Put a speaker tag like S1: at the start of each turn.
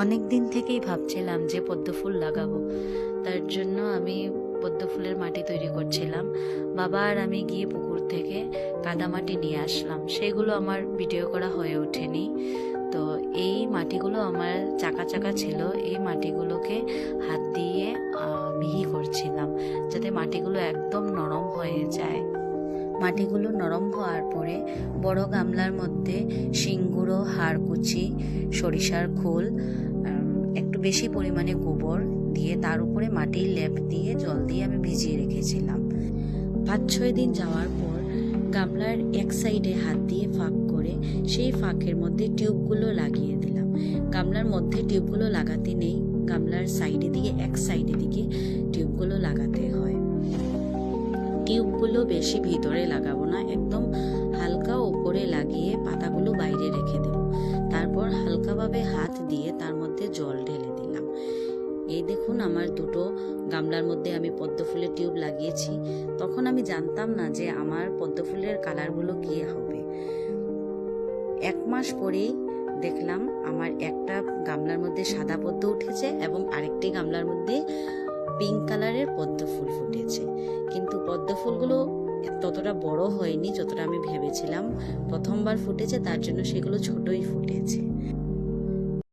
S1: অনেক দিন থেকেই ভাবছিলাম যে পদ্ম ফুল লাগাবো, তার জন্য আমি পদ্ম ফুলের মাটি তৈরি করছিলাম। বাবা আর আমি গিয়ে পুকুর থেকে কাদা মাটি নিয়ে আসলাম, সেগুলো আমার ভিডিও করা হয়ে ওঠেনি। তো এই মাটিগুলো আমার চাকা চাকা ছিল, এই মাটিগুলোকে হাত দিয়ে মিহি করছিলাম যাতে মাটিগুলো একদম নরম হয়ে যায়। মাটিগুলো নরম হওয়ার পরে বড় গামলার মধ্যে শিংগুঁড়ো, হাড়কুচি, সরিষার খোল, একটু বেশি পরিমাণে গোবর দিয়ে তার উপরে মাটির লেপ দিয়ে জল দিয়ে আমি ভিজিয়ে রেখেছিলাম। 5-6 দিন যাওয়ার পর গামলার এক সাইডে হাত দিয়ে ফাঁক করে সেই ফাঁকের মধ্যে টিউবগুলো লাগিয়ে দিলাম। গামলার মধ্যে টিউবগুলো লাগাতে নেই, গামলার সাইডে দিকে এক সাইডে দিকে টিউবগুলো লাগাতে হয়। টিউবগুলো বেশি ভিতরে লাগাবো না, একদম হালকা উপরে লাগিয়ে পাতাগুলো বাইরে রেখে দেব। তারপর হালকাভাবে হাত দিয়ে তার মধ্যে জল ঢেলে দিলাম। এই দেখুন, আমার দুটো গামলার মধ্যে আমি পদ্ম ফুলের টিউব লাগিয়েছি। তখন আমি জানতাম না যে আমার পদ্ম ফুলের কালারগুলো কি হবে। 1 মাস পরেই দেখলাম আমার একটা গামলার মধ্যে সাদা পদ্ম উঠেছে এবং আরেকটি গামলার মধ্যে পিঙ্ক কালারের পদ্ম ফুল ফুটেছে। কিন্তু পদ্ম ফুলগুলো ততটা বড় হয়নি যতটা আমি ভেবেছিলাম। প্রথমবার ফুটেছে, তার জন্য সেগুলো ছোটই ফুটেছে।